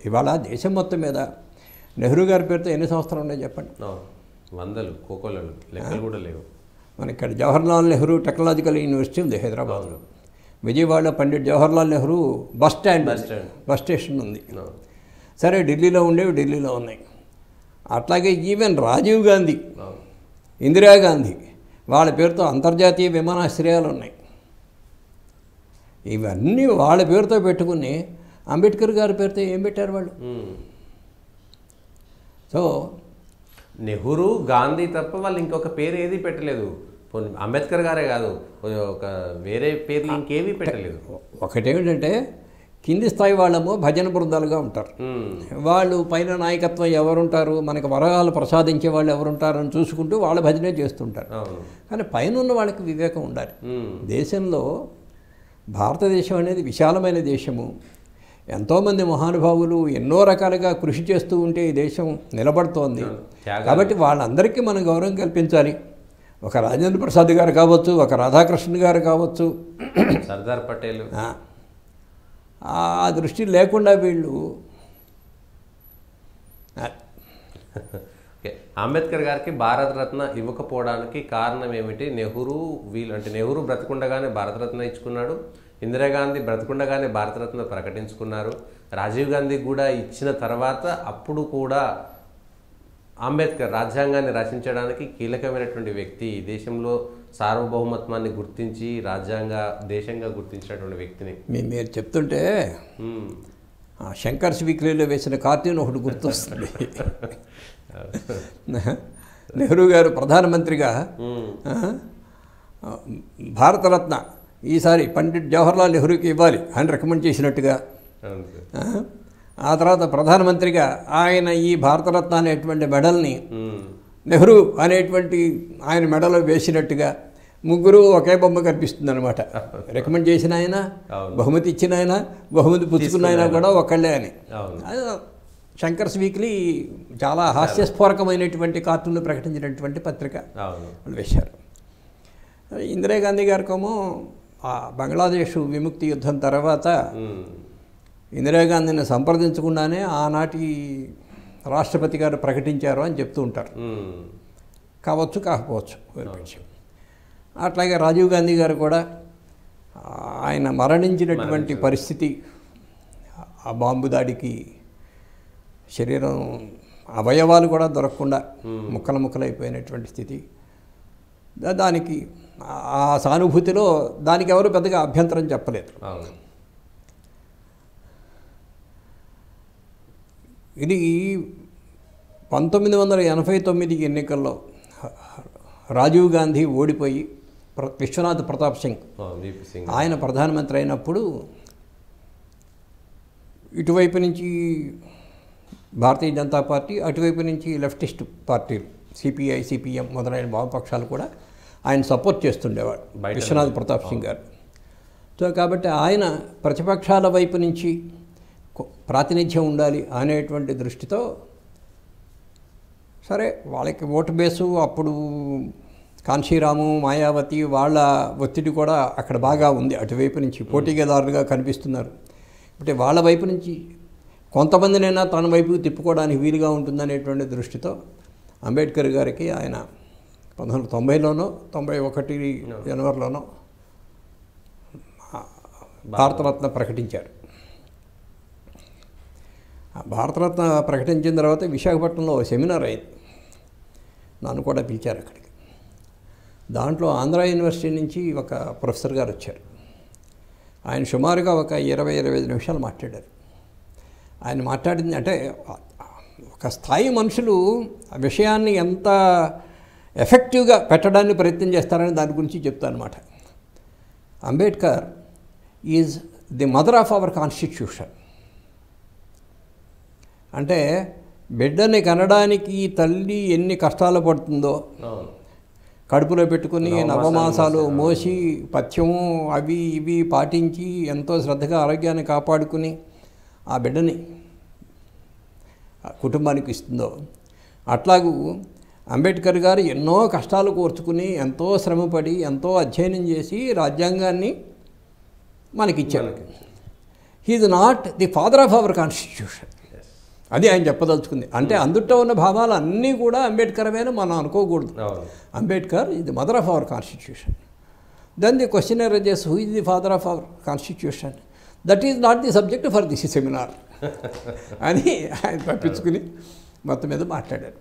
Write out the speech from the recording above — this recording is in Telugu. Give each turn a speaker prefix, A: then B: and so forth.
A: ఇవాళ దేశం మొత్తం మీద నెహ్రూ గారి పేరుతో ఎన్ని సంస్థలు ఉన్నాయి చెప్పండి?
B: వందలు, కోకొల్లలు, లెక్కలు కూడా లేవు.
A: మన ఇక్కడ జవహర్లాల్ నెహ్రూ టెక్నాలజికల్ యూనివర్సిటీ ఉంది హైదరాబాద్లో. విజయవాడలో పండిట్ జవహర్లాల్ నెహ్రూ బస్ స్టేషన్ ఉంది. సరే, ఢిల్లీలో ఉండేవి ఢిల్లీలో ఉన్నాయి. అట్లాగే ఈవెన్ రాజీవ్ గాంధీ, ఇందిరాగాంధీ వాళ్ళ పేరుతో అంతర్జాతీయ విమానాశ్రయాలు ఉన్నాయి. ఇవన్నీ వాళ్ళ పేరుతో పెట్టుకుని అంబేద్కర్ గారి పేరుతో ఏం పెట్టారు వాళ్ళు? సో
B: నెహ్రూ, గాంధీ తప్ప వాళ్ళు ఇంకొక పేరు ఏది పెట్టలేదు. అంబేద్కర్ గారే కాదు, ఒక వేరే పేర్లు ఇంకేమీ పెట్టలేదు.
A: ఒకటేమిటంటే కింది స్థాయి వాళ్ళేమో భజన బృందాలుగా ఉంటారు. వాళ్ళు పైన నాయకత్వం ఎవరుంటారు, మనకు వరహాలు ప్రసాదించే వాళ్ళు ఎవరుంటారని చూసుకుంటూ వాళ్ళ భజనే చేస్తుంటారు. కానీ పైన ఉన్న వాళ్ళకి వివేకం ఉండాలి. దేశంలో భారతదేశం అనేది విశాలమైన దేశము. ఎంతోమంది మహానుభావులు ఎన్నో రకాలుగా కృషి చేస్తూ ఉంటే ఈ దేశం నిలబడుతోంది. కాబట్టి వాళ్ళందరికీ మనం గౌరవం కల్పించాలి. ఒక రాజేంద్ర ప్రసాద్ గారు కావచ్చు, ఒక రాధాకృష్ణ గారు కావచ్చు,
B: సర్దార్ పటేల్,
A: ఆ దృష్టి లేకుండా వీళ్ళు.
B: అంబేద్కర్ గారికి భారతరత్న ఇవ్వకపోవడానికి కారణం ఏమిటి? నెహ్రూ అంటే నెహ్రూ బ్రతికుండగానే భారతరత్న ఇచ్చుకున్నాడు, ఇందిరాగాంధీ బ్రతికుండగానే భారతరత్న ప్రకటించుకున్నారు, రాజీవ్ గాంధీ కూడా ఇచ్చిన తర్వాత అప్పుడు కూడా అంబేద్కర్ రాజ్యాంగాన్ని రచించడానికి కీలకమైనటువంటి వ్యక్తి, దేశంలో సార్వభౌమత్వాన్ని గుర్తించి దేశంగా గుర్తించినటువంటి వ్యక్తిని
A: మీరు చెప్తుంటే శంకర్స్ వీక్లీలో వేసిన కార్టూన్ ఒకటి గుర్తొస్తుంది. నెహ్రూ గారు ప్రధానమంత్రిగా భారతరత్న ఈసారి పండిట్ జవహర్లాల్ నెహ్రూకి ఇవ్వాలి అని రికమెండ్ చేసినట్టుగా, ఆ తర్వాత ప్రధానమంత్రిగా ఆయన ఈ భారతరత్న అనేటువంటి మెడల్ని నెహ్రూ అనేటువంటి ఆయన మెడలో వేసినట్టుగా ముగ్గురు ఒకే బొమ్మ కనిపిస్తుంది అనమాట. రికమెండ్ చేసిన ఆయన, బహుమతి ఇచ్చిన ఆయన, బహుమతి పుచ్చుకున్న ఆయన కూడా ఒకళ్ళే అని. శంకర్స్ వీక్లీ చాలా హాస్యస్ఫోరకమైనటువంటి కార్టూన్లు ప్రకటించినటువంటి పత్రిక వాళ్ళు వేశారు. ఇందిరాగాంధీ గారికేమో బంగ్లాదేశ్ విముక్తి యుద్ధం తర్వాత ఇందిరాగాంధీని సంప్రదించకుండానే ఆనాటి రాష్ట్రపతి గారు ప్రకటించారు అని చెప్తూ ఉంటారు. కావచ్చు, కాకపోవచ్చు. అట్లాగే రాజీవ్ గాంధీ గారు కూడా ఆయన మరణించినటువంటి పరిస్థితి, ఆ బాంబు దాడికి శరీరం అవయవాలు కూడా దొరకకుండా ముక్కలైపోయినటువంటి స్థితి, దానికి ఆ సానుభూతిలో దానికి ఎవరు పెద్దగా అభ్యంతరం చెప్పలేదు. ఇది 1989 ఎన్నికల్లో రాజీవ్ గాంధీ ఓడిపోయి విశ్వనాథ్ ప్రతాప్ సింగ్ ఆయన ప్రధానమంత్రి అయినప్పుడు ఇటువైపు నుంచి భారతీయ జనతా పార్టీ, అటువైపు నుంచి లెఫ్టిస్ట్ పార్టీలు సిపిఐ, సిపిఎం మొదలైన వామపక్షాలు కూడా ఆయన సపోర్ట్ చేస్తుండేవాడు విశ్వనాథ్ ప్రతాప్ సింగ్ గారు. సో కాబట్టి ఆయన ప్రతిపక్షాల వైపు నుంచి ప్రాతినిధ్యం ఉండాలి అనేటువంటి దృష్టితో, సరే వాళ్ళకి ఓటు బేసు అప్పుడు కాన్షీరాము, మాయావతి వాళ్ళ ఒత్తిడి కూడా అక్కడ బాగా ఉంది. అటువైపు నుంచి పోటీదారులుగా కనిపిస్తున్నారు. అంటే వాళ్ళ వైపు నుంచి కొంతమందినైనా తన వైపు తిప్పుకోవడానికి వీలుగా ఉంటుందనేటువంటి దృష్టితో అంబేద్కర్ గారికి ఆయన 1990లోనో 91 జనవరిలోనో భారతరత్న ప్రకటించారు. భారతరత్న ప్రకటించిన తర్వాత విశాఖపట్నంలో సెమినార్ అయింది. నన్ను కూడా పిలిచారు అక్కడికి. దాంట్లో ఆంధ్ర యూనివర్సిటీ నుంచి ఒక ప్రొఫెసర్ గారు వచ్చారు. ఆయన సుమారుగా ఒక 20-25 నిమిషాలు మాట్లాడారు. ఆయన మాట్లాడింది అంటే ఒక స్థాయి మనుషులు ఆ విషయాన్ని ఎంత ఎఫెక్టివ్గా పెట్టడానికి ప్రయత్నం చేస్తారని దాని గురించి చెప్తానమాట. Ambedkar is the mother of our constitution. అంటే బిడ్డని కనడానికి తల్లి ఎన్ని కష్టాలు పడుతుందో, కడుపులో పెట్టుకుని నవమాసాలు మోసి పథ్యము అవి ఇవి పాటించి ఎంతో శ్రద్ధగా ఆరోగ్యాన్ని కాపాడుకుని ఆ బిడ్డని కుటుంబానికి ఇస్తుందో, అట్లాగూ అంబేద్కర్ గారు ఎన్నో కష్టాలు కోర్చుకుని ఎంతో శ్రమపడి ఎంతో అధ్యయనం చేసి రాజ్యాంగాన్ని మనకిచ్చారు. He is not the father of our constitution. అది ఆయన చెప్పదలుచుకుంది. అంటే అందుట్లో ఉన్న భావాలు అన్నీ కూడా అంబేద్కరమైన మనం అనుకోకూడదు. అంబేద్కర్ ఇది mother of our constitution. Then the question arises, who is the father of our constitution? That is not the subject for this seminar అని ఆయన తప్పించుకుని మొత్తం మీద మాట్లాడారు.